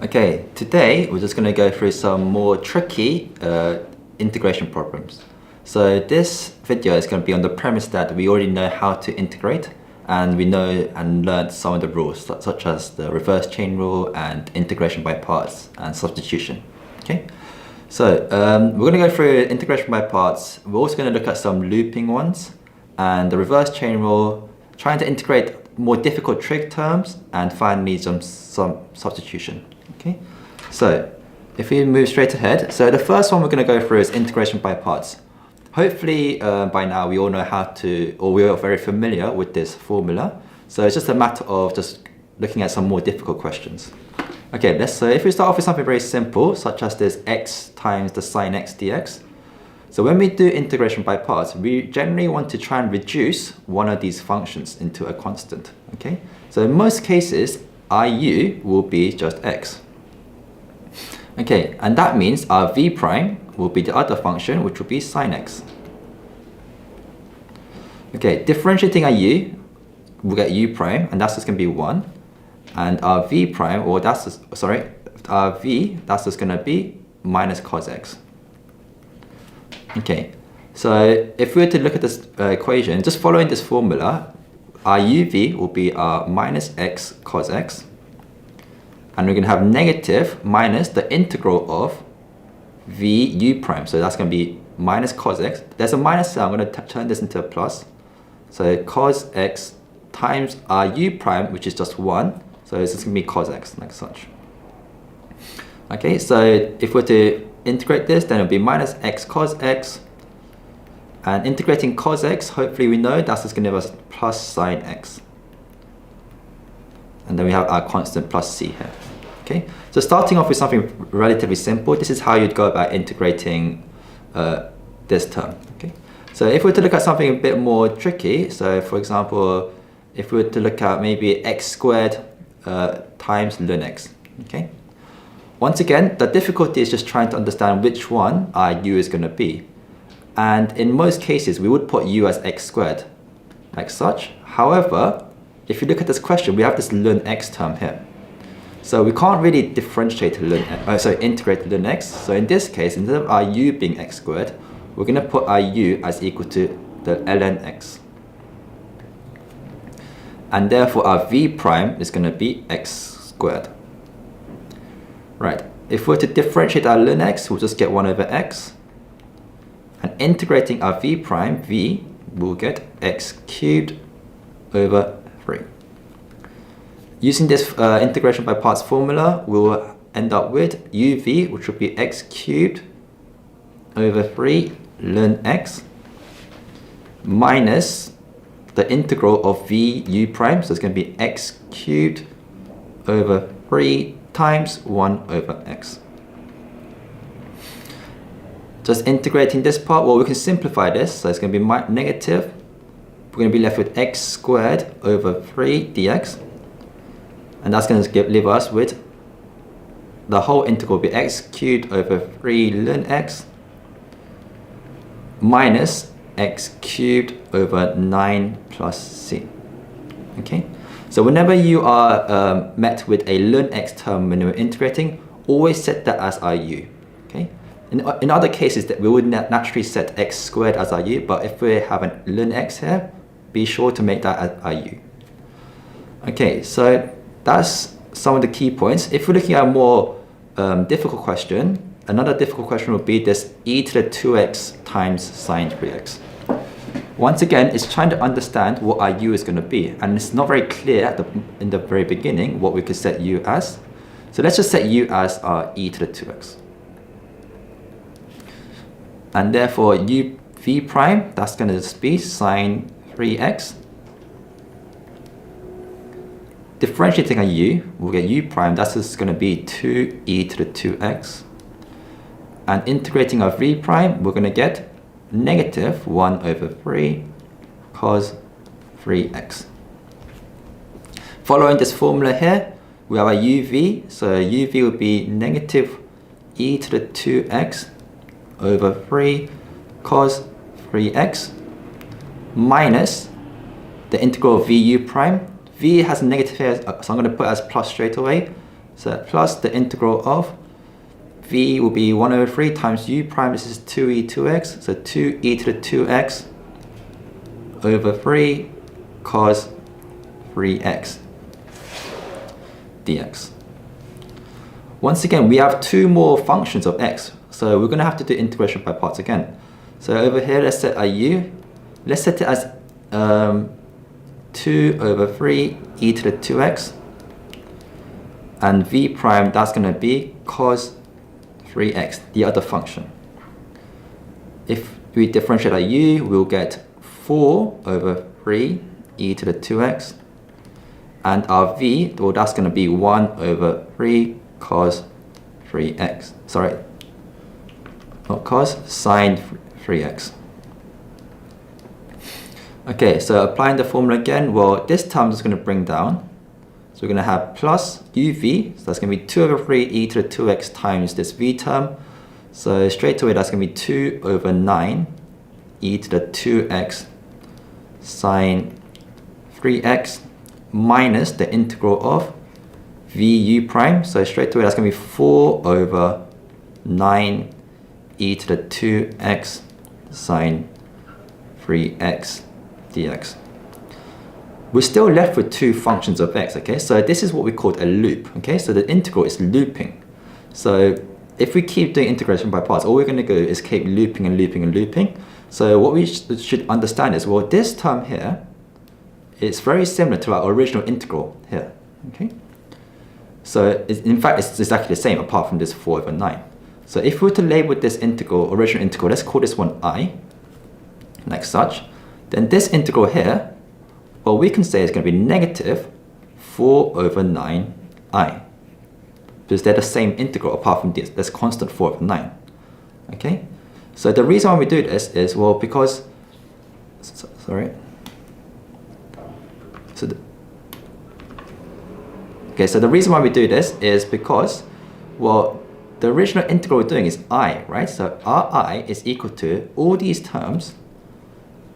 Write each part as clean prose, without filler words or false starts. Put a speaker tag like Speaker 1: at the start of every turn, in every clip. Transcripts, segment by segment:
Speaker 1: Okay, today we're just going to go through some more tricky integration problems. So this video is going to be on the premise that we already know how to integrate, and we know and learned some of the rules such as the reverse chain rule and integration by parts and substitution. Okay, so we're going to go through integration by parts. We're also going to look at some looping ones and the reverse chain rule, trying to integrate more difficult trig terms, and finally some substitution. Okay, so if we move straight ahead, so the first one we're going to go through is integration by parts. Hopefully by now we all know how to, or we are very familiar with this formula. So it's just a matter of just looking at some more difficult questions. Okay, so if we start off with something very simple, such as this x times the sine x dx. So when we do integration by parts, we generally want to try and reduce one of these functions into a constant. Okay, so in most cases, IU will be just x. Okay, and that means our v prime will be the other function, which will be sine x. Okay, differentiating IU, we'll get u prime, and that's just going to be 1. And our v prime, or that's just, sorry, our v, that's just going to be minus cos x. Okay, so if we were to look at this equation, just following this formula, our uv will be our minus x cos x. And we're going to have negative minus the integral of v u prime. So that's going to be minus cos x. There's a minus, so I'm going to turn this into a plus. So cos x times our u prime, which is just 1. So it's just going to be cos x, like such. Okay, so if we're to integrate this, then it'll be minus x cos x. And integrating cos x, hopefully we know that's just going to give us plus sine x. And then we have our constant plus c here. Okay, so starting off with something relatively simple, this is how you'd go about integrating this term. Okay, so if we were to look at something a bit more tricky, so for example, if we were to look at maybe x squared times ln x. Okay, once again, the difficulty is just trying to understand which one our u is going to be. And in most cases, we would put u as x squared, like such. However, if you look at this question, we have this ln x term here. So we can't really differentiate integrate ln x. So in this case, instead of our u being x squared, we're going to put our u as equal to the ln x. And therefore our v prime is going to be x squared. Right, if we're to differentiate our ln x, we'll just get 1 over x. And integrating our v prime, v, we'll get x cubed over 3. Using this integration by parts formula, we'll end up with uv, which will be x cubed over 3 ln x, minus the integral of v u prime, so it's going to be x cubed over 3 times 1 over x. Just integrating this part, well, we can simplify this, so it's going to be negative. We're going to be left with x squared over 3 dx. And that's going to leave us with the whole integral will be x cubed over 3 ln x minus x cubed over 9 plus c. Okay, so whenever you are met with a ln x term when you're integrating, always set that as our u. Okay, in other cases that we would naturally set x squared as our u, but if we have an ln x here, be sure to make that as our u. Okay, so that's some of the key points. If we're looking at a more difficult question, another difficult question would be this e to the 2x times sine 3x. Once again, it's trying to understand what our u is going to be, and it's not very clear in the very beginning what we could set u as. So let's just set u as our e to the 2x. And therefore u v prime, that's going to just be sine 3x. Differentiating a u, we'll get u prime, that's just going to be 2e to the 2x. And integrating our v prime, we're going to get negative 1 over 3 cos 3x. Following this formula here, we have our uv, so uv would be negative e to the 2x over 3 cos 3x minus the integral of vu prime. V has a negative here, so I'm going to put it as plus straight away. So plus the integral of v will be 1 over 3 times u prime, this is 2e 2x, so 2e to the 2x over 3 cos 3x dx. Once again, we have two more functions of x, so we're going to have to do integration by parts again. So over here, let's set a u. Let's set it as 2 over 3 e to the 2x. And v prime, that's going to be cos 3x, the other function. If we differentiate our u, we'll get 4 over 3 e to the 2x. And our v, well, that's going to be 1 over 3 cos 3x. Sorry, not cos, sine 3x. Okay, so applying the formula again, well, this term is going to bring down. So we're going to have plus uv, so that's going to be 2 over 3 e to the 2x times this v term. So straight away, that's going to be 2 over 9 e to the 2x sine 3x minus the integral of vu prime. So straight away, that's going to be 4 over 9 e to the 2x sine 3x dx. We're still left with two functions of x, okay? So this is what we call a loop, okay? So the integral is looping. So if we keep doing integration by parts, all we're going to do is keep looping and looping and looping. So what we should understand is, well, this term here is very similar to our original integral here, okay? So in fact, it's exactly the same apart from this 4 over 9. So if we were to label this integral, original integral, let's call this one I, like such, then this integral here, well, we can say it's going to be negative 4 over 9i. Because they're the same integral apart from this constant 4 over 9. Okay? So the reason why we do this is, well, because, sorry. So the reason why we do this is because, well, the original integral we're doing is I, right? So Ri is equal to all these terms.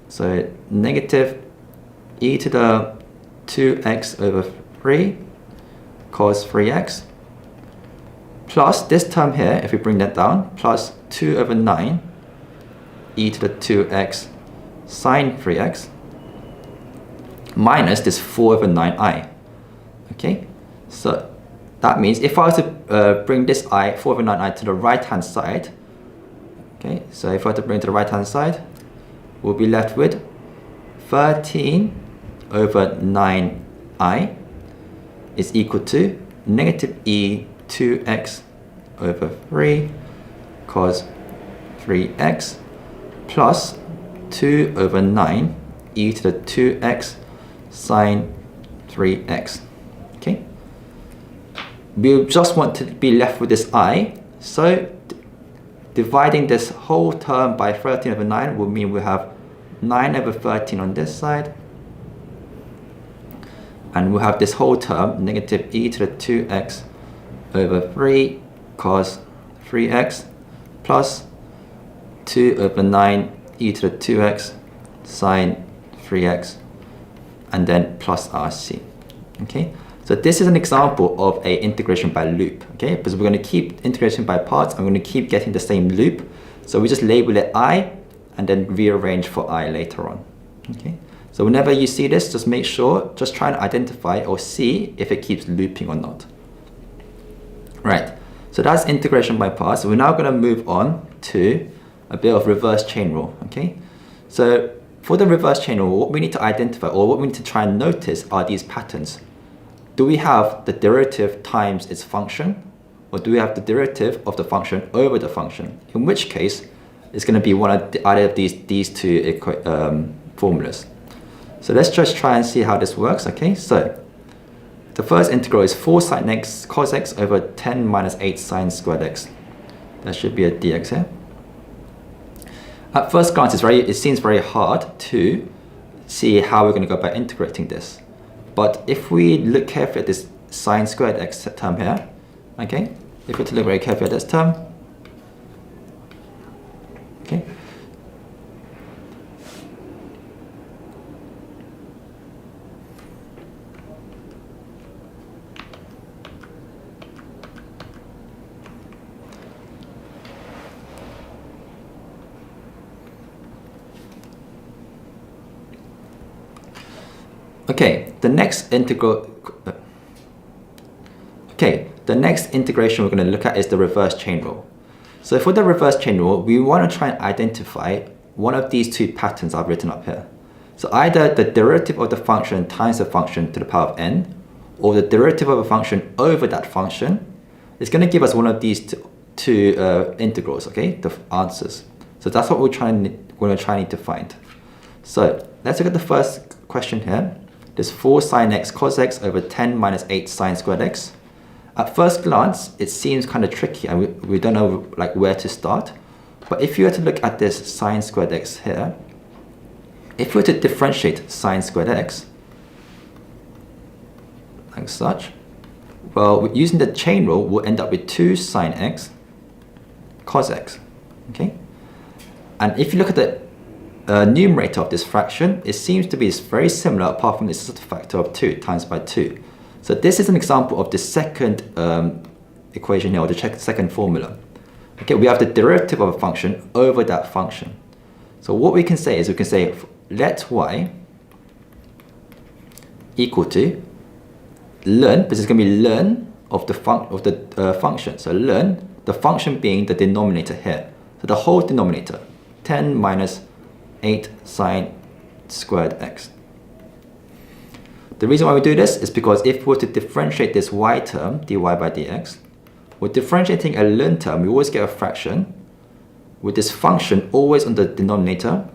Speaker 1: So negative e to the 2x over 3 cos 3x plus this term here, if we bring that down, plus 2 over 9 e to the 2x sine 3x minus this 4 over 9i. Okay, so that means if I was to bring this I, 4 over 9i, to the right hand side, okay, so if I were to bring it to the right hand side, we'll be left with 13 over 9i is equal to negative e 2x over 3 cos 3x plus 2 over 9 e to the 2x sine 3x. Okay, we just want to be left with this I, so dividing this whole term by 13 over 9 will mean we have 9 over 13 on this side, and we'll have this whole term, negative e to the 2x over 3 cos 3x plus 2 over 9 e to the 2x sine 3x, and then plus RC. Okay, so this is an example of a integration by loop, okay, because we're going to keep integration by parts and we're going to keep getting the same loop. So we just label it I and then rearrange for I later on. Okay, so whenever you see this, just make sure, just try and identify or see if it keeps looping or not. Right, so that's integration by parts. So we're now going to move on to a bit of reverse chain rule. Okay, so for the reverse chain rule, what we need to identify, or what we need to try and notice, are these patterns. Do we have the derivative times its function, or do we have the derivative of the function over the function? In which case, it's going to be one of either of these two formulas. So let's just try and see how this works. Okay, so the first integral is 4 sine x cos x over 10 minus 8 sine squared x. That should be a dx here. At first glance, it seems very hard to see how we're going to go about integrating this. But if we look carefully at this sine squared x term here, okay, if we look very carefully at this term, okay, Okay, the next integration we're going to look at is the reverse chain rule. So for the reverse chain rule, we want to try and identify one of these two patterns I've written up here. So either the derivative of the function times the function to the power of n, or the derivative of a function over that function is going to give us one of these two integrals, okay, the answers. So that's what we're going to try to find. So let's look at the first question here. There's 4 sine x cos x over 10 minus 8 sine squared x. At first glance, it seems kind of tricky and we don't know like where to start. But if you were to look at this sine squared x here, if we were to differentiate sine squared x, like such, well, using the chain rule, we'll end up with 2 sine x cos x, okay? And if you look at the numerator of this fraction, it seems to be very similar apart from this is a factor of 2 times by 2. So this is an example of the second equation here, or the second formula. Okay, we have the derivative of a function over that function. So what we can say is let y equal to ln, this is going to be ln of the function. So ln, the function being the denominator here. So the whole denominator, 10 minus 8 sine squared x. The reason why we do this is because if we were to differentiate this y term, dy by dx, we're differentiating a ln term, we always get a fraction with this function always on the denominator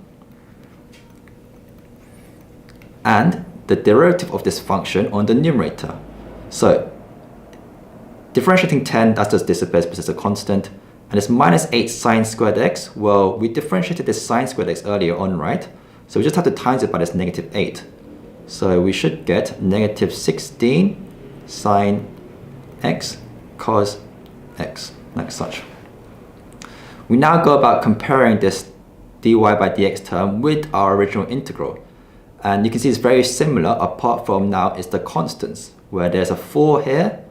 Speaker 1: and the derivative of this function on the numerator. So differentiating 10, that just disappears because it's a constant. And it's minus 8 sine squared x. Well, we differentiated this sine squared x earlier on, right? So we just have to times it by this negative 8. So we should get negative 16 sine x cos x, like such. We now go about comparing this dy by dx term with our original integral. And you can see it's very similar, apart from now it's the constants, where there's a 4 here,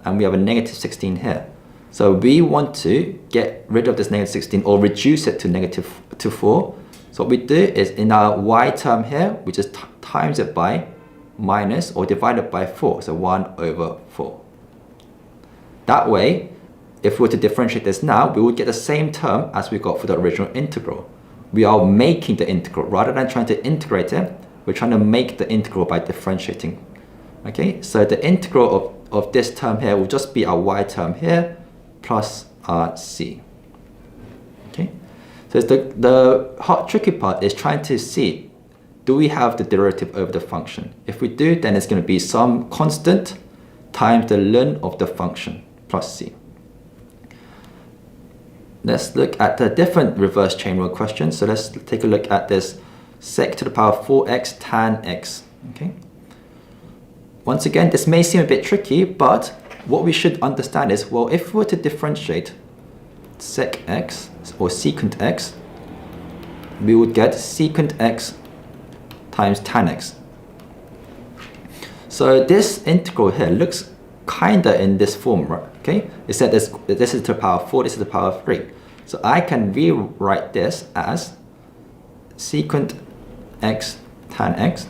Speaker 1: and we have a negative 16 here. So we want to get rid of this negative 16 or reduce it to 4. So what we do is in our y term here, we just times it by minus or divide it by 4. So 1 over 4. That way, if we were to differentiate this now, we would get the same term as we got for the original integral. We are making the integral. Rather than trying to integrate it, we're trying to make the integral by differentiating. Okay, so the integral of this term here will just be our y term here plus our c. Okay, so the hot tricky part is trying to see, do we have the derivative over the function? If we do, then it's going to be some constant times the ln of the function plus c. Let's look at the different reverse chain rule questions. So let's take a look at this sec to the power of 4x tan x. Okay. Once again, this may seem a bit tricky, but what we should understand is, well, if we were to differentiate sec x or secant x, we would get secant x times tan x. So this integral here looks kinda in this form, right? Okay, it said this is to the power of 4, this is to the power of 3. So I can rewrite this as secant x tan x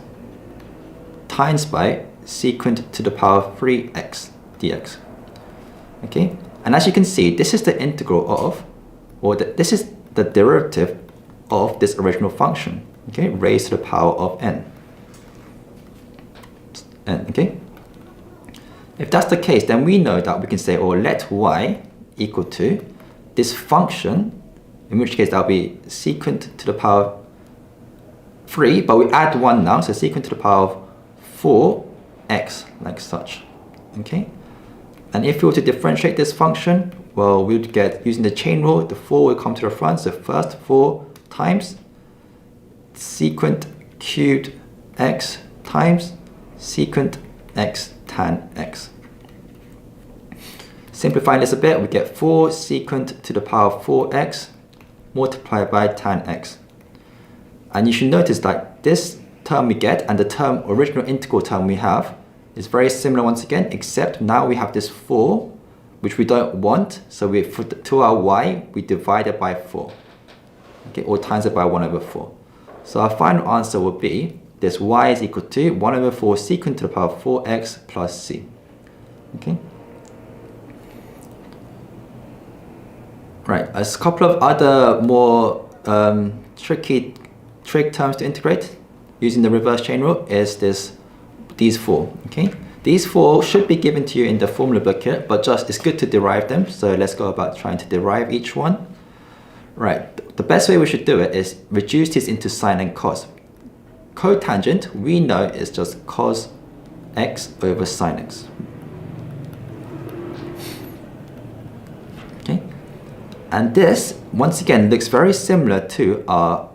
Speaker 1: times by secant to the power of 3x dx. Okay, and as you can see, this is the integral of, or this is the derivative of this original function. Okay, raised to the power of n. Okay. If that's the case, then we know that we can say, or let y equal to this function, in which case that'll be secant to the power of 3, but we add 1 now, so secant to the power of 4x, like such. Okay? And if we were to differentiate this function, well, we would get, using the chain rule, the 4 will come to the front, so first 4 times secant cubed x times secant x tan x. Simplifying this a bit, we get 4 secant to the power of 4x multiplied by tan x. And you should notice that this term we get and the term original integral term we have is very similar once again, except now we have this 4, which we don't want, so to our y, we divide it by 4. Okay, or times it by 1 over 4. So our final answer will be this y is equal to 1 over 4 secant to the power of 4x plus c. Okay. Right, a couple of other more trig terms to integrate using the reverse chain rule is these four. Okay, these four should be given to you in the formula book here, but it's good to derive them. So let's go about trying to derive each one. Right, the best way we should do it is reduce this into sine and cos. Cotangent, we know, is just cos x over sine x. Okay, and this, once again, looks very similar to our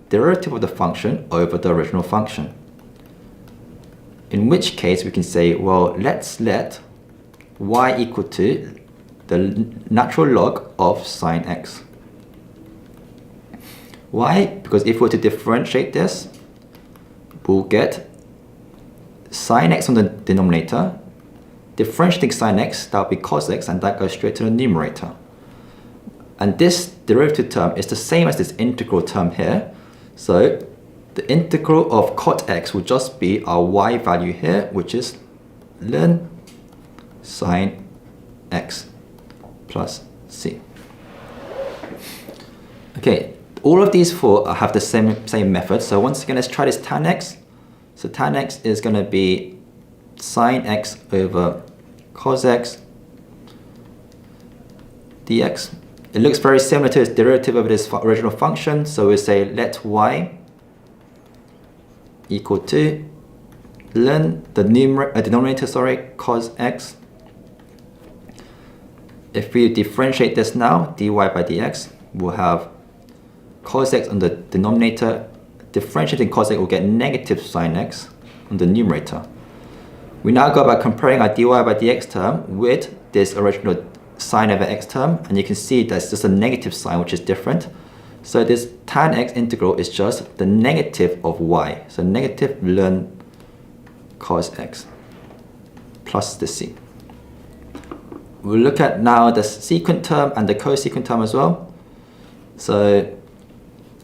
Speaker 1: derivative of the function over the original function. In which case we can say, well, let's let y equal to the natural log of sine x. Why? Because if we were to differentiate this, we'll get sine x on the denominator, differentiating sine x, that'll be cos x, and that goes straight to the numerator. And this derivative term is the same as this integral term here. So the integral of cot x will just be our y value here, which is ln sine x plus c. Okay, all of these four have the same method. So once again, let's try this tan x. So tan x is going to be sine x over cos x dx. It looks very similar to its derivative of this original function. So we say let y equal to ln the denominator, cos x. If we differentiate this now, dy by dx, we'll have cos x on the denominator. Differentiating cos x will get negative sine x on the numerator. We now go about comparing our dy by dx term with this original sine over x term, and you can see that's just a negative sign, which is different. So this tan x integral is just the negative of y. So negative ln cos x plus the c. We'll look at now the secant term and the cosecant term as well. So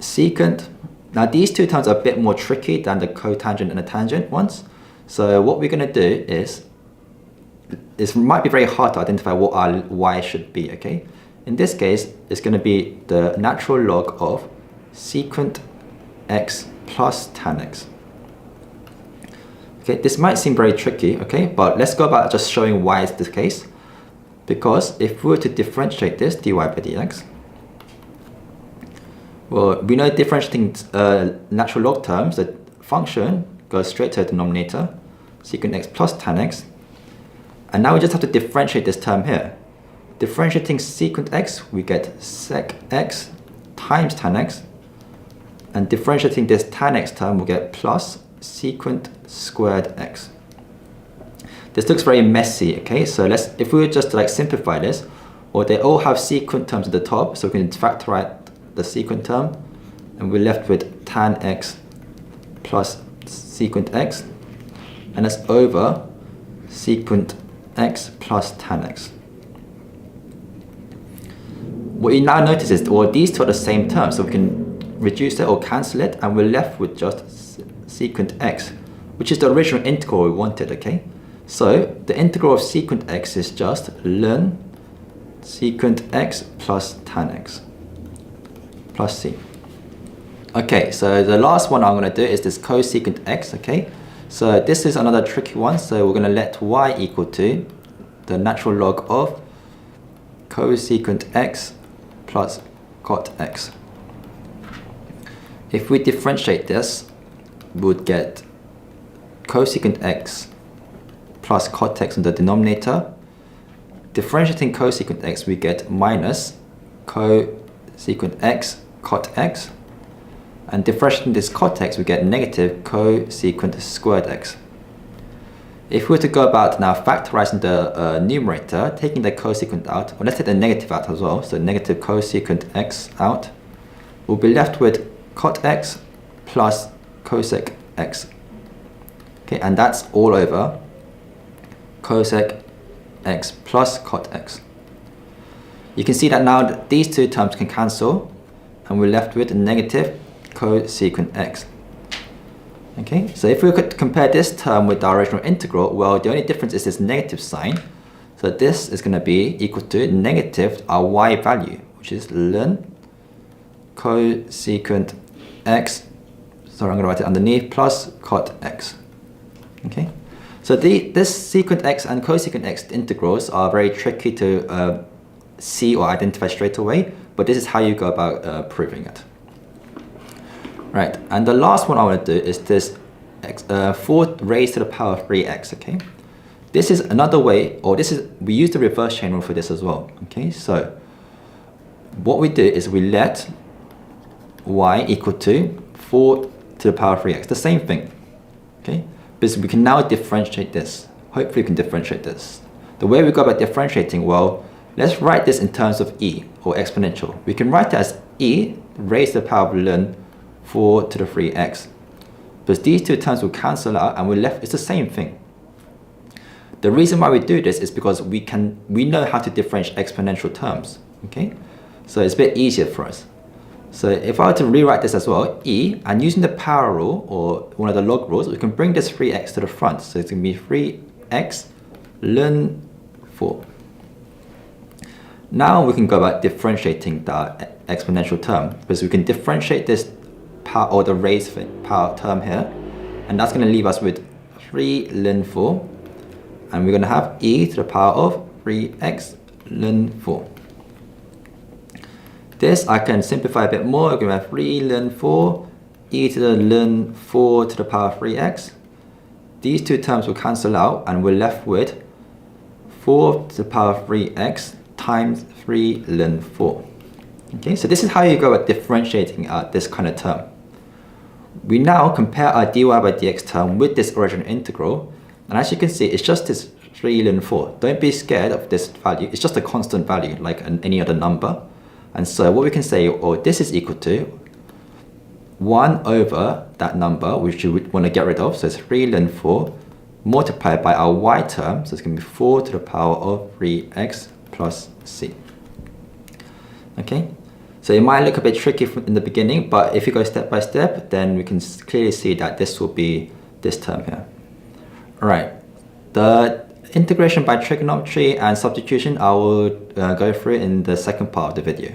Speaker 1: secant, now these two terms are a bit more tricky than the cotangent and the tangent ones. So what we're going to do is, it might be very hard to identify what our y should be, okay? In this case, it's going to be the natural log of secant x plus tan x. Okay, this might seem very tricky, okay? But let's go about just showing why it's the case. Because if we were to differentiate this dy by dx, well, we know differentiating natural log terms, the function goes straight to the denominator, secant x plus tan x. And now we just have to differentiate this term here. Differentiating secant x, we get sec x times tan x. And differentiating this tan x term, we'll get plus secant squared x. This looks very messy, okay? So if we were just to simplify this, or they all have secant terms at the top, so we can factorize the secant term, and we're left with tan x plus secant x, and that's over secant x plus tan x. What you now notice is, well, these two are the same term, so we can reduce it or cancel it, and we're left with just secant x, which is the original integral we wanted, okay? So the integral of secant x is just ln secant x plus tan x plus c. Okay, so the last one I'm going to do is this cosecant x, okay? So this is another tricky one, so we're going to let y equal to the natural log of cosecant x plus cot x. If we differentiate this, we would get cosecant x plus cot x in the denominator. Differentiating cosecant x, we get minus cosecant x cot x. And differentiating this cot x, we get negative cosecant squared x. If we were to go about now factorizing the numerator, taking the cosecant out, or let's take the negative out as well, so negative cosecant x out, we'll be left with cot x plus cosec x. Okay, and that's all over cosec x plus cot x. You can see that now that these two terms can cancel, and we're left with negative cosecant x. Okay, so if we could compare this term with the original integral, well, the only difference is this negative sign. So this is going to be equal to negative our y value, which is ln cosecant x, sorry, I'm going to write it underneath, plus cot x. Okay, so this secant x and cosecant x integrals are very tricky to see or identify straight away, but this is how you go about proving it. Right, and the last one I want to do is this 4 raised to the power of 3x, okay? This is another way, or we use the reverse chain rule for this as well, okay? So what we do is we let y equal to 4 to the power of 3x, the same thing, okay? Because we can now differentiate this. Hopefully we can differentiate this. The way we go about differentiating, well, let's write this in terms of e, or exponential. We can write it as e raised to the power of ln 4 to the 3x. Because these two terms will cancel out and we're left, it's the same thing. The reason why we do this is because we know how to differentiate exponential terms, okay? So it's a bit easier for us. So if I were to rewrite this as well, e, and using the power rule, or one of the log rules, we can bring this 3x to the front. So it's going to be 3x ln 4. Now we can go about differentiating the exponential term, because we can differentiate this power, or the raised power term here, and that's going to leave us with 3 ln 4, and we're going to have e to the power of 3x ln 4. This I can simplify a bit more. We're going to have 3 ln 4 e to the ln 4 to the power of 3x. These two terms will cancel out and we're left with 4 to the power of 3x times 3 ln 4. Okay, so this is how you go about differentiating this kind of term. We now compare our dy by dx term with this original integral, and as you can see, it's just this 3 ln 4. Don't be scared of this value. It's just a constant value like any other number. And so what we can say, this is equal to 1 over that number, which you would want to get rid of. So it's 3 ln 4 multiplied by our y term. So it's going to be 4 to the power of 3x plus c. Okay, so it might look a bit tricky in the beginning, but if you go step by step, then we can clearly see that this will be this term here. All right, the integration by trigonometry and substitution, I will go through in the second part of the video.